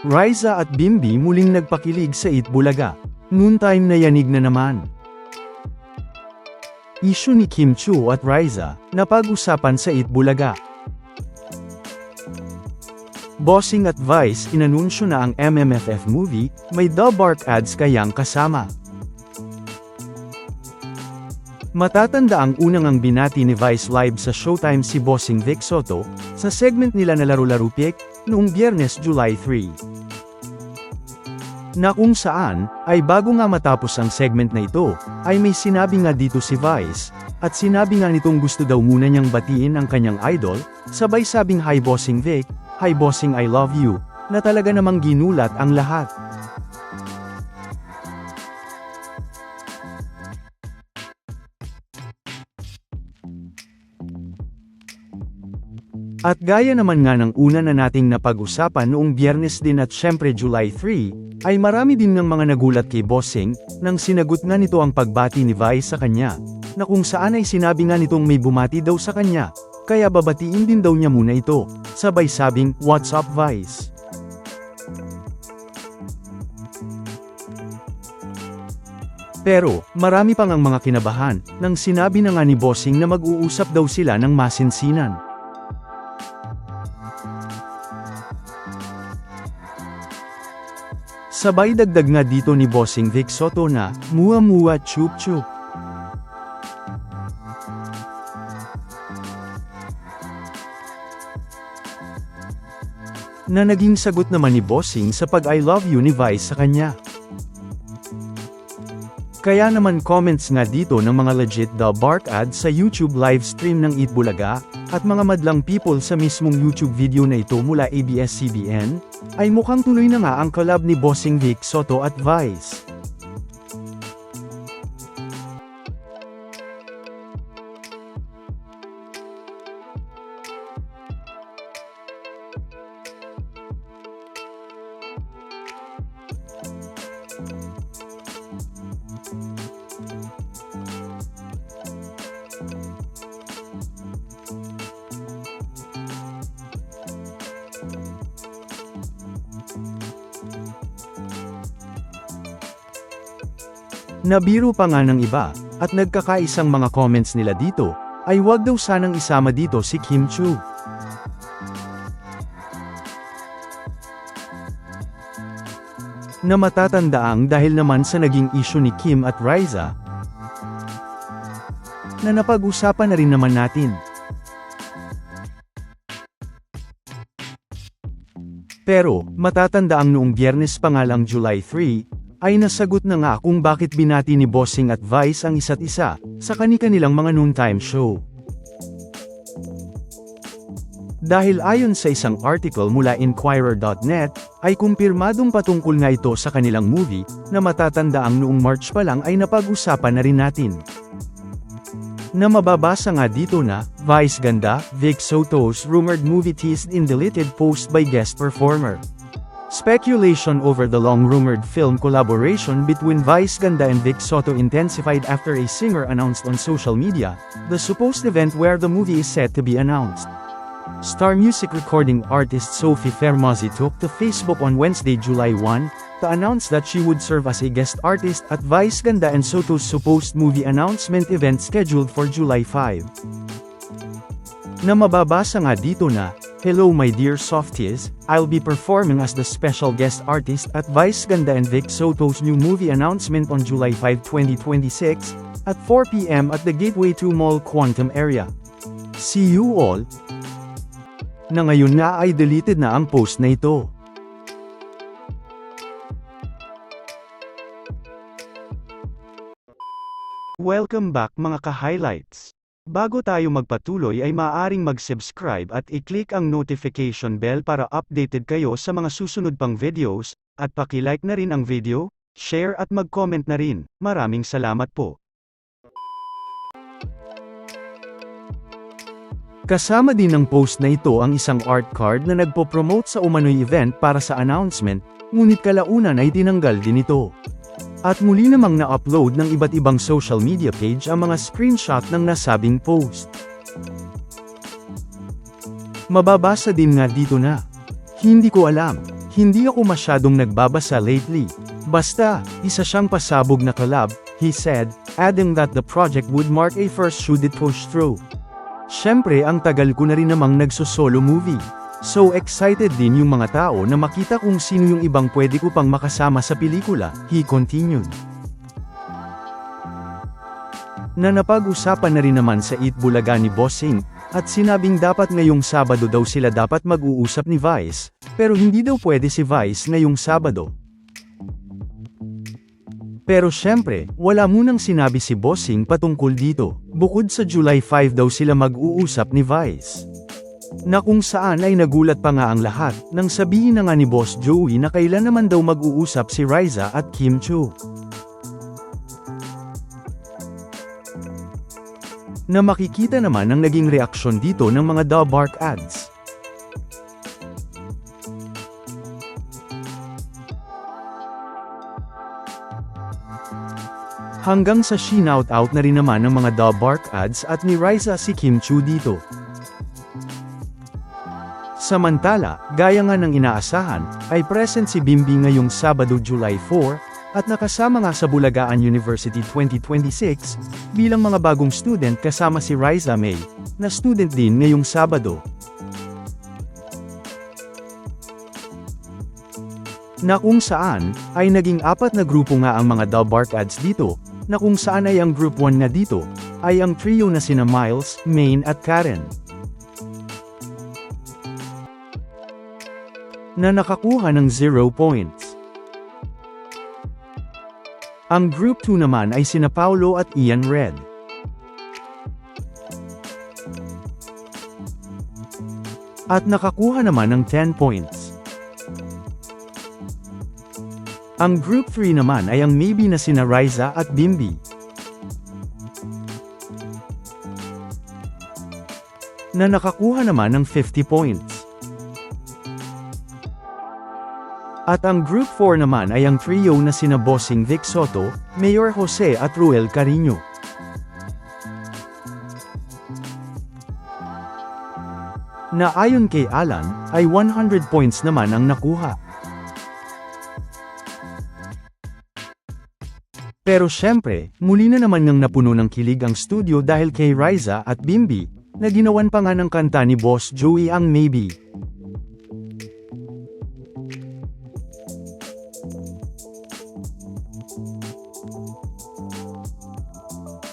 Riza at Bimbi muling nagpakilig sa Itbulaga. Noontime na yanig na naman. Issue ni Kim Chiu at Riza, napag-usapan sa Itbulaga. Bossing at Vice inanunsyo na ang MMFF movie, may The Bark ads kayang kasama. Matatanda ang unang ang binati ni Vice live sa Showtime si Bossing Vic Soto, sa segment nila na Laro-Laro Pick, noong Biyernes July 3. Na kung saan, ay bago nga matapos ang segment na ito, ay may sinabi nga dito si Vice, at sinabi nga nitong gusto daw muna niyang batiin ang kanyang idol, sabay sabing hi Bossing Vic, hi Bossing I love you, na talaga namang ginulat ang lahat. At gaya naman nga ng una na nating napag-usapan noong Biyernes din at syempre July 3, ay marami din ng mga nagulat kay Bossing, nang sinagot nga nito ang pagbati ni Vice sa kanya, na kung saan ay sinabi nga nitong may bumati daw sa kanya, kaya babatiin din daw niya muna ito, sabay sabing, "What's up Vice?" Pero, marami pang ang mga kinabahan, nang sinabi na nga ni Bossing na mag-uusap daw sila ng masinsinan. Sabay dagdag nga dito ni Bossing Vic Soto na, "Mua-mua chup-chup." Na naging sagot naman ni Bossing sa pag-I love you ni Vice sa kanya. Kaya naman comments nga dito ng mga legit The Bark ads sa YouTube livestream ng Itbulaga, at mga madlang people sa mismong YouTube video na ito mula ABS-CBN, ay mukhang tuloy na nga ang collab ni Bossing Vic Soto at Vice. Nabiro pa nga ng iba, at nagkakaisang mga comments nila dito, ay wag daw sanang isama dito si Kim Chiu. Na matatandaang dahil naman sa naging issue ni Kim at Riza, na napag-usapan na rin naman natin. Pero, matatandaang noong Biyernes pa nga lang July 3, ay nasagot na nga kung bakit binati ni Bossing at Vice ang isa't isa, sa kani-kanilang mga noontime show. Dahil ayon sa isang article mula Inquirer.net, ay kumpirmadong patungkol nga ito sa kanilang movie, na matatandaang noong March pa lang ay napag-usapan na rin natin. Na mababasa nga dito na, Vice ganda, Vic Soto's rumored movie teased in deleted post by guest performer. Speculation over the long-rumored film collaboration between Vice Ganda and Vic Soto intensified after a singer announced on social media the supposed event where the movie is set to be announced. Star music recording artist Sophie Fermazzi took to Facebook on Wednesday, July 1, to announce that she would serve as a guest artist at Vice Ganda and Soto's supposed movie announcement event scheduled for July 5. Na mababasa nga dito na, "Hello my dear softies, I'll be performing as the special guest artist at Vice Ganda and Vic Soto's new movie announcement on July 5, 2026, at 4 p.m. at the Gateway 2 Mall Quantum area. See you all." Na ngayon nga ay deleted na ang post na ito. Welcome back mga ka-highlights. Bago tayo magpatuloy ay maaaring mag-subscribe at i-click ang notification bell para updated kayo sa mga susunod pang videos, at paki-like na rin ang video, share at mag-comment na rin. Maraming salamat po. Kasama din ng post na ito ang isang art card na nagpo-promote sa umano'y event para sa announcement, ngunit kalaunan ay tinanggal din ito. At muli namang na-upload ng iba't ibang social media page ang mga screenshot ng nasabing post. Mababasa din nga dito na, "Hindi ko alam, Hindi ako masyadong nagbabasa lately. Basta, isa siyang pasabog na collab, he said, adding that the project would mark a first should it push through. Syempre ang tagal ko na rin namang nagso-solo movie. So excited din yung mga tao na makita kung sino yung ibang pwede ko pang makasama sa pelikula, he continued. Na napag-usapan na rin naman sa Eat Bulaga ni Bossing, at sinabing dapat ngayong Sabado daw sila dapat mag-uusap ni Vice, pero hindi daw pwede si Vice ngayong Sabado. Pero syempre, wala munang sinabi si Bossing patungkol dito, bukod sa July 5 daw sila mag-uusap ni Vice. Na kung saan ay nagulat pa nga ang lahat, nang sabihin na nga ni Boss Joey na kailan naman daw mag-uusap si Riza at Kim Chiu. Na makikita naman ang naging reaksyon dito ng mga The Bark ads. Hanggang sa shinout-out na rin naman ng mga The Bark ads at ni Riza si Kim Chiu dito. Samantala, gaya nga ng inaasahan, ay present si Bimbi ngayong Sabado July 4, at nakasama nga sa Bulagaan University 2026, bilang mga bagong student kasama si Riza May, na student din ngayong Sabado. Na kung saan, ay naging 4 na grupo nga ang mga The Bark ads dito, na kung saan ay ang group 1 na dito, ay ang trio na sina Miles, Maine at Karen. Na nakakuha ng 0 points. Ang Group 2 naman ay sina Paulo at Ian Red. At nakakuha naman ng 10 points. Ang Group 3 naman ay ang maybe na sina Riza at Bimbi. Na nakakuha naman ng 50 points. At ang Group 4 naman ay ang trio na sina Bossing Vic Soto, Mayor Jose at Ruel Carino. Na ayon kay Alan, ay 100 points naman ang nakuha. Pero syempre, muli na naman ngang napuno ng kilig ang studio dahil kay Riza at Bimbi, na ginawan pa nga ng kanta ni Boss Joey ang Maybe.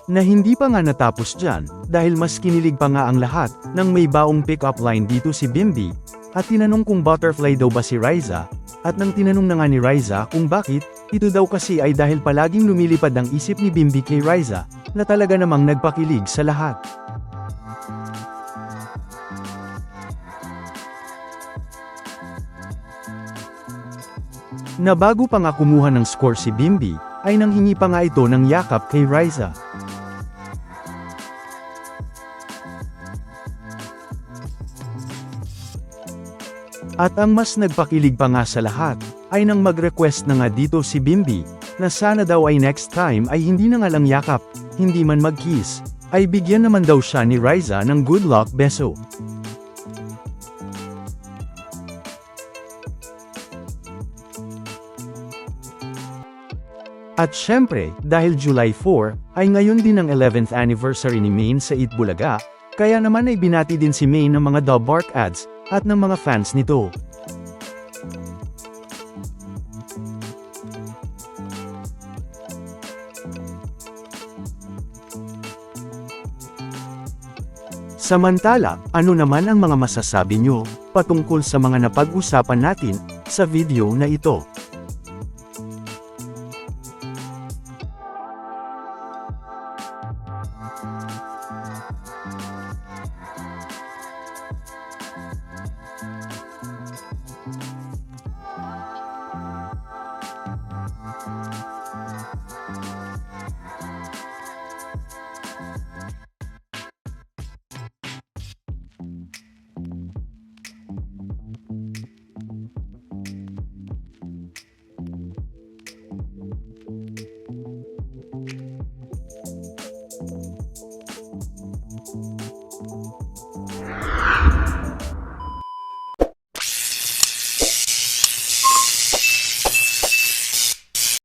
Na hindi pa nga natapos dyan, dahil mas kinilig pa nga ang lahat, nang may baong pick-up line dito si Bimbi, at tinanong kung butterfly daw ba si Riza, at nang tinanong na nga ni Riza kung bakit, ito daw kasi ay dahil palaging lumilipad ang isip ni Bimbi kay Riza, na talaga namang nagpakilig sa lahat. Na bago pa nga kumuha ng score si Bimbi, ay nanghingi pa nga ito ng yakap kay Riza. At ang mas nagpakilig pa nga sa lahat, ay nang mag-request na nga dito si Bimbi, na sana daw ay next time ay hindi na nga lang yakap, hindi man mag-kiss, ay bigyan naman daw siya ni Riza ng good luck beso. At syempre, dahil July 4, ay ngayon din ang 11th anniversary ni Maine sa Eat Bulaga, kaya naman ay binati din si Maine ng mga The Bark ads, at ng mga fans nito. Samantala, ano naman ang mga masasabi nyo patungkol sa mga napag-usapan natin sa video na ito?